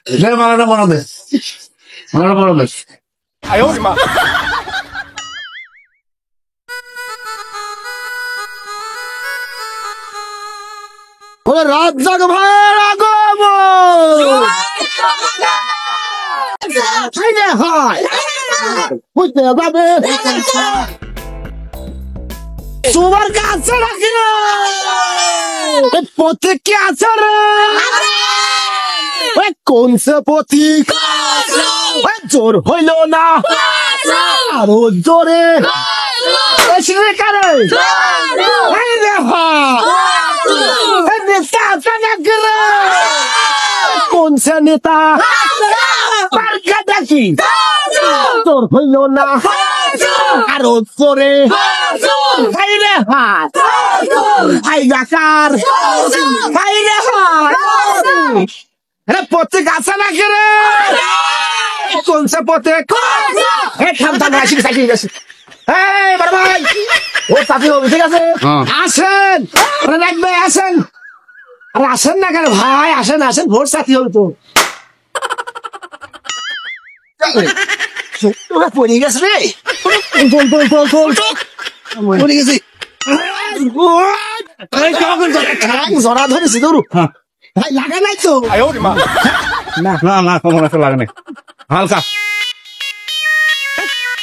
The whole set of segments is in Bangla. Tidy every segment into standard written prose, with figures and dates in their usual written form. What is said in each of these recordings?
মালাটা বড় দে, মালাটা বড় দে। রাত জাগ ভাইয়ের আগমন হয় বুঝতে যাবে তোমার কাছে রাখি পথে কি আছে রে কোন সে পথিক জোর হইল না আরো জোরে কোন সে নেতা দেখি তোর হইল না আরো জোরে ভাইরে হাত ভাই ডাকার ভাইরে হাত পথে গাছা নাকি রে কোন সে পথে ভাই ও চাকরি হবে ঠিক আছে আসেন রাখবে আসেন আর আসেন না কেন ভাই আসেন আসেন ভোট সাথী হবে তো পড়ে গেছে রে পড়ে গেছি জড়া ধরেছি ধরু ভাই লাগা নাই তো না না না কমন আছে লাগে নাই হালকা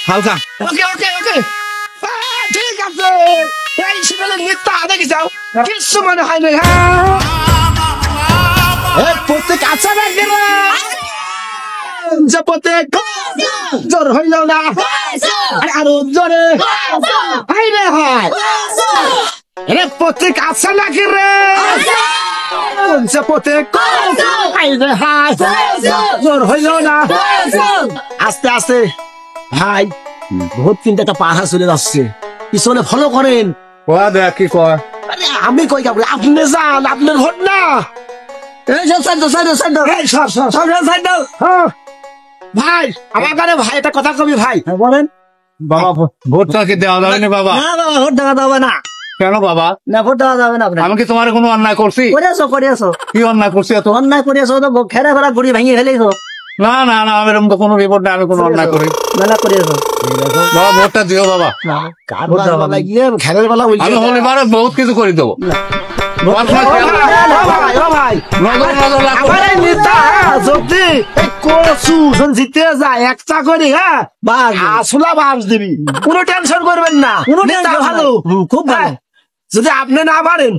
হালকা ওকে ওকে ওকে ঠিক আছে এই শিবেলের নেতা দেখে যাও কিছু মনে হয় না হ্যাঁ প্রত্যেক আচ্ছা রাখবে যে প্রত্যেক জোর হইল না আরো জোরে হাইরে হয় রে প্রত্যেক আচ্ছা নাকি রে যে প্রত্যেক হাইরে হায় জোর হইল না আস্তে আস্তে ভাই ভোট কিন্তু একটা পাহাড় চলে যাচ্ছে পিছনে ফলো করেন দেখ কি কয় আরে আমি কই যাবো আপনি যান আপনার ভোট না ভাই আমার কাছে ভাই একটা কথা কবি ভাই বলেন বাবা ভোটটা কি দেওয়া যাবে না বাবা না বাবা ভোট দেওয়া যাবে না কেন বাবা না ভোট দেওয়া যাবে না আমি কি তোমার কোনো অন্যায় করছি করিয়াছো কি অন্যায় করছি এত অন্যায় করিয়াছো তো খেরা ফেরা গুড়ি ভেঙে ফেলেছো না না না আমি এরকম তো কোনো রিপোর্ট নাই আমি কোনো অন্যায় করি মেলা করিয়াছো বাবা ভোটটা দিও বাবা খেলার বেলা আমি হলে পারে বহুত কিছু করে দেবো জিতে যায় একটা করে হ্যাঁ আসলা বাস দিবি কোনো টেনশন করবেন না ভালো খুব ভালো যদি আপনি না পারেন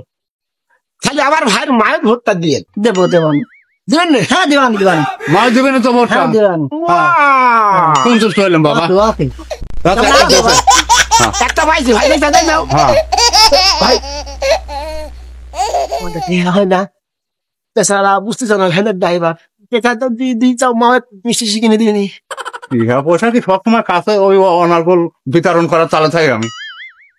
খালি আমার ভাইয়ের মায়ের ভোটটা দিয়ে দেবো দেবো দিবেন না হ্যাঁ দিবান দিবান মাছ দিবেন তো ভোটটা দিবান কোন চুজ করলেন বাবা একটা পাইছি ভাই তাই যাও ভাই হয় না তাছাড়া বুঝতেছ না ভ্যানের ড্রাইভার এটা তো দিই চাও মা মিষ্টি কিনে দিইনি ইহা পয়সা কি সবসময় কাছে ওই অনার্গল বিতরণ করার চালে থাকি আমি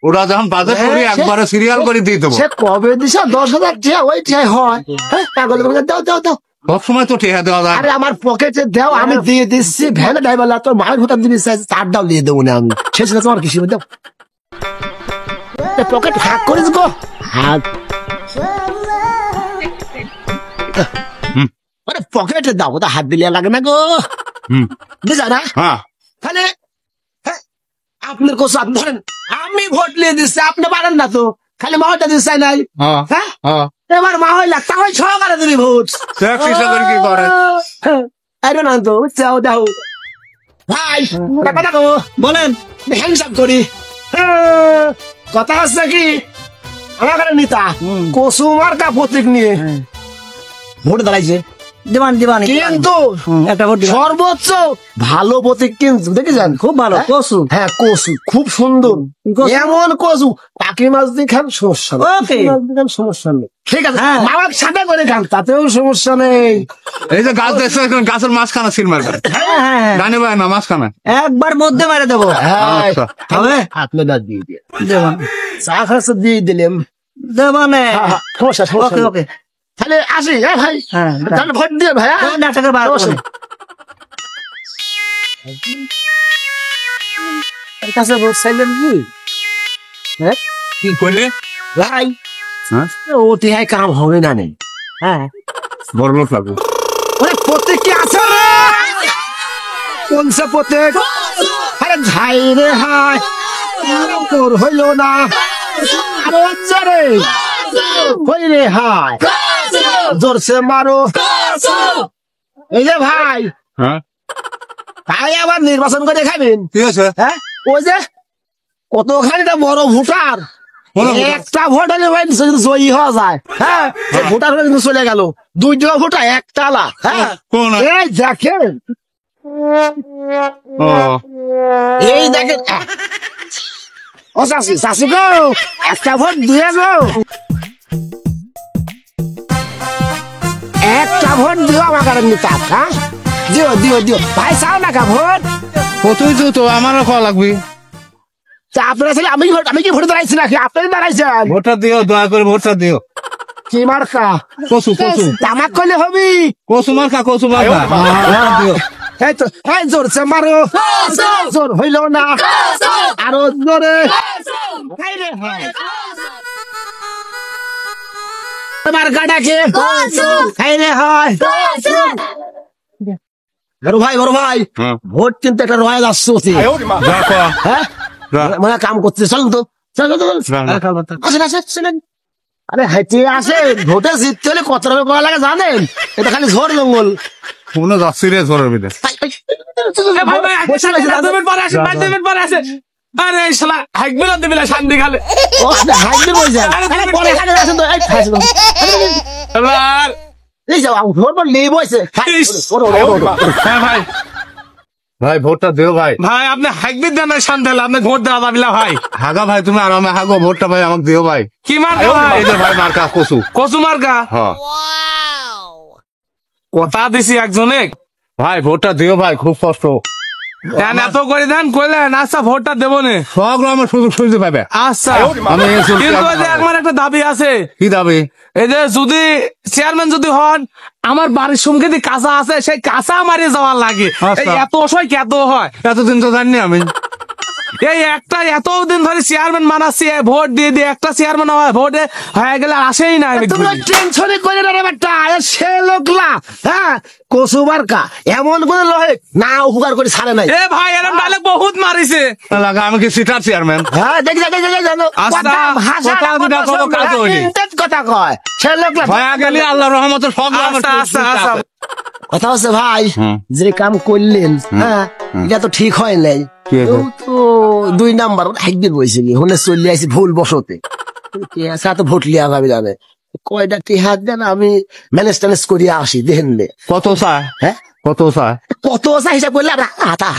ওরা যখন বাজেট করি একবারে সিরিয়াল করে দিয়ে দেবো সে কবে দিছ 10,000 টিয়া ওই টিয়া হয় হ্যাঁ পাগল দাও দাও দাও সবসময় তো টিহা দেওয়া যায় আরে আমার পকেটে দাও আমি দিয়ে দিচ্ছি ভ্যানের ড্রাইভার তোর মায়ের ভোটার দিবি চার দাও দিয়ে দেবো না আমি শেষ না তোমার কৃষি দাও পকেট হাক করে গো হাক আরে পকেটে দাও ওটা হাত দিলে লাগে না গো বুঝা না তাহলে আপনার কোচ আপনি ধরেন আমি ভোট নিয়ে দিচ্ছি আপনি পারেন না তো খালি মাওটা দিচ্ছে নাই হ্যাঁ এবার মা হয় লাগতা হয় সহকারে দিবি ভোট কি করে আরে না তো চাও দাও ভাই কথা দেখো বলেন হ্যান্ডসাপ করি কথা হচ্ছে কি আমার কাছে নেতা কসুমার কা প্রতীক নিয়ে ভোট দাঁড়াইছে দিবান দিবান কিন্তু একটা ভোট সর্বোচ্চ ভালো প্রতীক কিন্তু দেখেছেন খুব ভালো কসু হ্যাঁ কসু খুব সুন্দর এমন কসু পাখি মাছ দিয়ে খান সমস্যা নেই সমস্যা নেই ঠিক আছে মামার সাদা করে খান তাতেও সমস্যা নেই এই যে গাছ দেখছো গাছের মাঝখানা সিল মারবে জানি ভাই না মাঝখানা একবার মধ্যে মারে দেবো হবে আপনি না দিয়ে দিয়ে দেবান চা খাচ্ছে দিয়ে দিলাম দেবানে সমস্যা ওকে ওকে তাহলে আসি হ্যাঁ ভাই হ্যাঁ তাহলে ভোট দিয়ে ভাইয়া ডাক্তার বার করুন কাছে ভোট চাইলেন কি হ্যাঁ কি করলে ভাই ও টিহাই কাম হবে না নেই হ্যাঁ বড় লোক লাগবে ওরে প্রত্যেককে কোনসে প্রত্যেক আরে ঝাই রে হাই তোর হইল না আরো জোরে হই রে হাই জোরসে মারো এই যে ভাই হ্যাঁ তাই আবার নির্বাচন করে খাবেন ঠিক আছে হ্যাঁ ওই যে কতখানিটা বড় ভোটার বড় ভোটার। একটা ভোট হলে ভাই জয়ী হওয়া যায় হ্যাঁ ভোটার হলে কিন্তু চলে গেল দুইটা ভোটা একটালা হ্যাঁ কোন এই দেখেন ও এই দেখেন ও চাষি চাষি গো একটা ভোট দিয়ে গো একটা ভোট দিও আমার কারণ নিতা হ্যাঁ দিও দিও দিও ভাই চাও না কা ভোট কতই তো আমারও খাওয়া লাগবে তা আপনারা ছেলে আমি কি ভোট দাঁড়াইছি নাকি আপনি দাঁড়াইছেন ভোটটা দিও দয়া করে ভোটটা দিও কি মার্কা কচু কচু তামাক করলে হবি কচু মার্কা হ্যাঁ, দিও এই তো এই জোরছে মারো জোর হইল না আরো জোরে হাই রে হাই। তোমার গাডাকে হাই রে হাই বড় ভাই হ্যাঁ ভোট কিন্তু একটা রয়ে যাচ্ছে যা কয়া হ্যাঁ যা মানে কাম করতে চলুন তো চলুন যা, যা। আসেন আসেন আসেন আরে হাইতে আসে ভোটে জিততে হলে কত রকম করা লাগে জানেন এটা খালি ঝড় জঙ্গল কোনো যাচ্ছি রে ঝড়ের ভিতরে আরে শালা হাইকবেলা দেবেলা শান্তি খালে ও আপনি হাইতে বলছেন আরে পরে খালি আসেন তো এই খাইছেন এবার এই যাও ভোট পর নেই বসে হ্যাঁ ভাই ভাই ভোটটা দিও ভাই ভাই আপনি হাইকবিদ দেন না শান্তি হলে আপনি ভোট দেওয়া যাবিলা ভাই হাগা ভাই তুমি আরামে হাগো ভোটটা ভাই আমাকে দিও ভাই কি মার্কা ভাই এই যে ভাই মার্কা কচু কচু মার্কা হ্যাঁ কথা দিছি একজনে ভাই ভোটটা দিও ভাই খুব কষ্ট এত করে দেন কইলেন আচ্ছা ভোটটা দেবো নে সব আমার সুযোগ সুবিধা পাবে আচ্ছা আমি এই শুনছি কিন্তু ওই যে আমার একটা দাবি আছে কি দাবি এই যে যদি চেয়ারম্যান যদি হন আমার বাড়ির সঙ্গে যে কাঁচা আছে সেই কাঁচা মারি যাওয়ার লাগে আচ্ছা। এই এত অসহায় কত হয় এতদিন তো জানি আমি এই একটা এতদিন ধরে চেয়ারম্যান মানাচ্ছি ভোট দিয়ে দিয়ে একটা চেয়ারম্যান হয় ভোটে হয়ে গেলে আসেই না আমি তোমরা টেনশনে করে না রে বেটা সে লোকলা হ্যাঁ কসু মার্কা এমন কোন লহে না উপকার করে ছাড়ে নাই এ ভাই এরকম ডায়লগ বহুত মারিছে লাগা আমি কি সিটার চেয়ারম্যান হ্যাঁ দেখি দেখি জানো আচ্ছা, কথা দুটা কব কাজ হইনি। কথা কয় সে লোকলা ভাই গেলি আল্লাহ রহমতে সব আমার আচ্ছা, আচ্ছা, আচ্ছা। কথা হচ্ছে ভাই হুম। যে কাম করলেন হ্যাঁ এটা তো ঠিক হয় নাই কি হয়েছে? ও তো 2 নাম্বার একদিন বইছে কি হলে চলে আইছি ভুল বসতে কে তো ভোট লিয়া ভাবে জানে কয়টা টিহাত দেন আমি ম্যানেজ ট্যানেজ করিয়া আসি দেখেন নে। কত চায় হ্যাঁ কত চায় কত আছে হিসাব করলে আমরা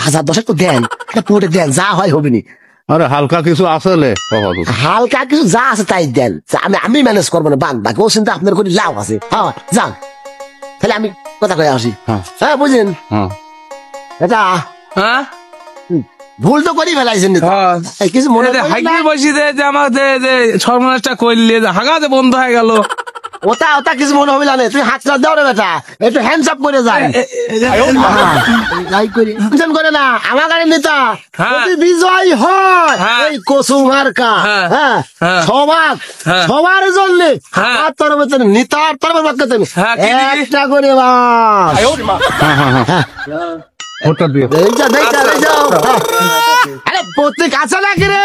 1000 তো দেন এটা পুরো দেন যা হয় হবে নি আরে হালকা কিছু আছে লে বাবা তো। হালকা কিছু যা আছে তাই দেন আমি ম্যানেজ করবো না বান বাকি ও চিন্তা আপনার করে লাভ আছে হ্যাঁ যান তাহলে আমি কথা কয়ে আসি হ্যাঁ। হ্যাঁ বুঝলেন হ্যাঁ এটা হ্যাঁ ভুল তো করি ফেলাইছেন নি তো। হ্যাঁ। এই কিছু মনে করেন না। হাইকবিদ বসি যে আমার যে সর্বনাশটা করলে যে হাগাতে বন্ধ হয়ে গেল ওটা কিছু মনে হবে না রে। তুই হাতটা দাও রে বেটা একটু হ্যান্ডস আপ করে যায় লাইক করি টেনশন করে না আমার গাড়ি নেতা হ্যাঁ। যদি বিজয় হয় হ্যাঁ। এই কসু মার্কা হ্যাঁ। হ্যাঁ হ্যাঁ। সবার হ্যাঁ। সবার জন্য হ্যাঁ। আমার তরফে তো নেতার তরফে বাদ করতে হবে। হ্যাঁ, কি দিবি? একটা করে বাস হ্যাঁ হ্যাঁ হ্যাঁ ভোটটা দিও দেখছা আরে প্রত্যেক আছে নাকি রে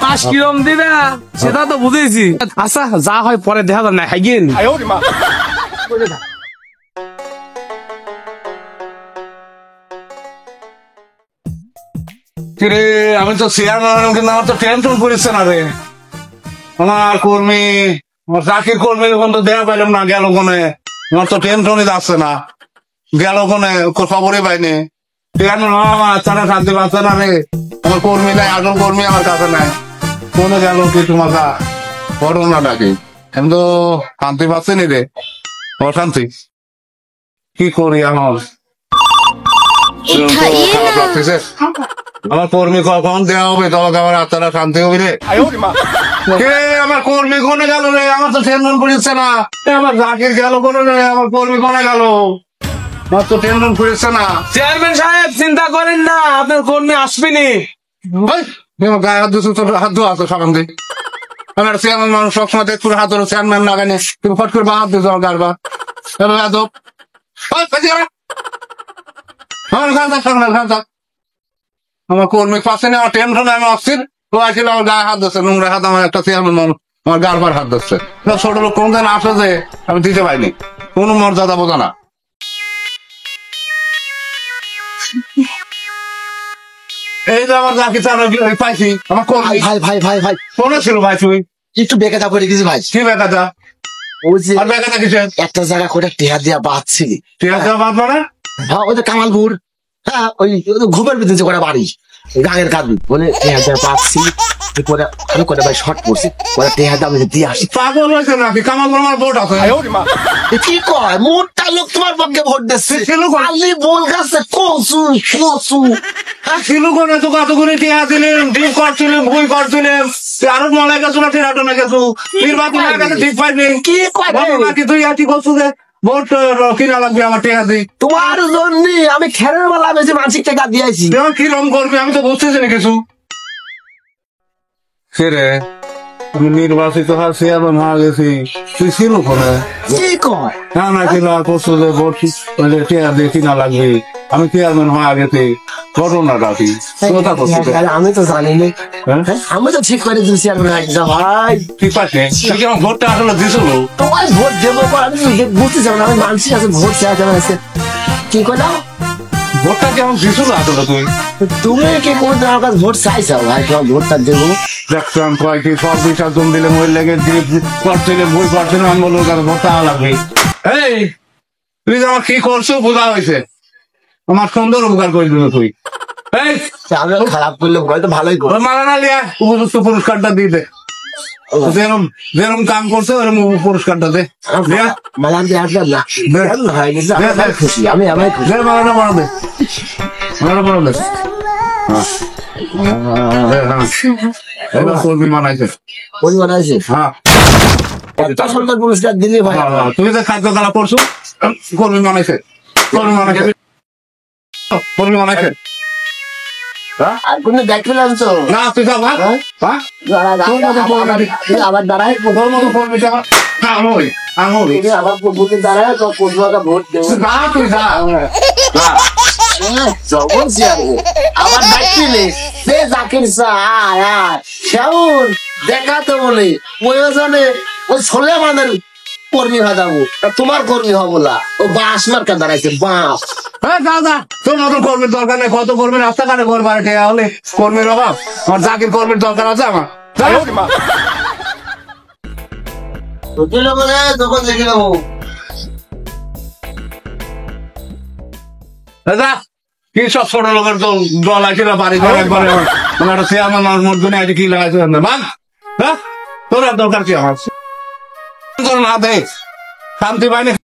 পাঁচ কিরম দিবে সেটা তো বুঝেছি আচ্ছা যা হয় পরে দেখা যাবে না হাইগিন কিরে আমি তো চেয়ারম্যান কিন্তু আমার তো টেনশন করেছে না রে আমার কর্মী আমার চাকরির কর্মী এখন তো দেয়া পাইলাম না গেল কোনে আমার তো টেনশনই যাচ্ছে না গেল কোনে খবরই পাইনি চেয়ারম্যান আমার ছাড়া শান্তি পাচ্ছে না রে আমার কর্মী নাই আসল কর্মী আমার কাছে নাই কোনে গেল কিছু মাথা ঘটনাটা কি আমি তো শান্তি পাচ্ছি নি রে অশান্তি কি করি আমার খারাপ লাগতেছে আমার কর্মী কখন দেওয়া হবে তোমাকে আমার আত্মারা শান্তি হবে রে কে আমার কর্মী কোনে গেল রে আমার তো টেনশন পড়েছে না আমার জাকির গেল কোনে রে আমার কর্মী কোনে গেল আমার তো টেনশন পড়েছে না চেয়ারম্যান সাহেব চিন্তা করেন না আপনার কর্মী আসবেনি গায়ে হাত ধুছো তোর হাত ধোয়া তো সাবান দিয়ে আমি একটা চেয়ারম্যান মানুষ সবসময় দেখতে হাত ধরে চেয়ারম্যান লাগাইনি তুমি ফট করে বাহাত দিয়েছো আমার গারবা যাদব আমার কর্মী পাশে নেই আমার টেনশনে আমি অস্থির ও আসলে আমার গায়ে হাত দিচ্ছে নোংরা হাত আমার একটা চেয়ারম্যান মানুষ আমার গারবার হাত দিচ্ছে ছোট লোক কোনদিন আসে যে আমি দিতে পারিনি কোনো মর্যাদা বোঝা না এই যে আমার যাকে পাইছি আমার কর্মী ভাই ভাই ভাই ভাই কোন ছিল ভাই তুই একটু বেকাতা করে গেছি ভাই কি বেকাটা ওই যে আর বেকাটা কিসের একটা জায়গা করে টেহা দিয়া বাঁচছি ঠিক আছে বাদ মানে হ্যাঁ ওই যে কামালপুর হ্যাঁ ওই ঘুমের ভিতরে করে বাড়ি গাঙের কাঁদবি বলে টেহা দিয়া বাঁচছি পরে আমি করে ভাই শর্ট পড়ছি পরে টেহা দিয়ে আমি দিয়ে আসি পাগল হয়েছে নাকি কামাল আমার ভোট আছে এ কি কয় মোটা লোক তোমার পক্ষে ভোট দিচ্ছে ছিল কোন? খালি বল গাছে কচু কচু ছিল কোনে তো কতগুলি টিয়া দিলেন ঠিক করছিলেন ভুই করছিলেন আরো মলাই গেছো না টিরাটনে গেছো নির্বাচনের কাছে ঠিক পাইনি কি কয় রে? নাকি তুই আটি করছো যে ভোট কিনা লাগবে আমার টিয়া দিই তোমার জন্য আমি খেরের বেলা বেশি মানসিক টাকা দিয়েছি তুই কি রকম করবি আমি তো বুঝতেছি না কিছু রে আমি নির্বাচিত হওয়ার চেয়ারম্যান হয়ে গেছি তুই ছিল কোনে কি কয় না না কিনা করছো যে ভোট টিয়া দিয়ে কিনা লাগবে আমি চেয়ারম্যান হয়ে গেছি ঘটনাটা কি কথা করছো আমি তো জানি না হ্যাঁ আমি তো ঠিক করে দিয়েছি আর ভাই ঠিক আছে তুই আমার ভোটটা আসলে দিছিল তোমার ভোট দেবো পর আমি বুঝতে চাও না আমি মানসি আছে ভোট চাই কেমন আছে কি করলাম ভোটটা কেমন দিছিল আসলে তুই তুমি কি কোনদিন আমার কাছে ভোট চাইছো ভাই তোমার ভোটটা দেবো দেখতাম কয়েকটি সব বিসর্জন দিলে মই লেগে করছিলেন বই করছিলেন আমি বললো কাছে ভোটটা লাগবে এই তুই যে আমার কি করছো বোঝা হয়েছে আমার সুন্দর উপকার করে দিল তুই এই আমি খারাপ করলে হয়তো ভালোই করো ওই মারানা লিয়া উপযুক্ত পুরস্কারটা দিয়ে দে যেরম যেরম কাম করছে ওরম পুরস্কারটা দে লিয়া। মালাম দিয়ে আসলাম না কেমন হয়নি যে আমি ভাই খুশি আমি খুশি দে মারানা বড় দে মারানা বড় দে এবার কর্মী মানাইছে পরিবার আছে হ্যাঁ একটা সরকার পুরস্কার দিলে ভাই তুমি যে খাদ্য খেলা করছো কর্মী মানাইছে কর্মী মানাইছে কর্মী মানাইছে আর কোন দেখতে লাগছো না তুই যা ভাগ হ্যাঁ আবার দাঁড়ায় তোর মতো কর্মীটা আমই আমই তুমি আবার বুঝে দাঁড়ায় তো পশুয়াকে ভোট দেবো না তুই যা জবর জিয়ারে আবার ডাকছিলে সে জাকির স্যার কেমন দেখাতে বলে প্রয়োজনে ওই ছোলে আমাদের কর্মী ভাজাবো তোমার কর্মী হবো না ও বাঁশ মার্কা দাঁড়াইছে বাঁশ হ্যাঁ দাদা তোর মতন কর্মীর দরকার নেই কত কর্মী রাস্তাঘাটে ঘর বাড়ি ঠেয়া হলে কর্মীর অভাব আমার জাকির কর্মীর দরকার আছে আমার তখন দেখে নেবো দাদা কি সব ছোট লোকের দল আছে না বাড়ি ঘর একবারে মানে একটা চেয়ারম্যান মানুষ মধ্যে আছে কি লাগাইছে বাং হ্যাঁ তোর আর দরকার কি আমার তোর না দে শান্তি পাইনি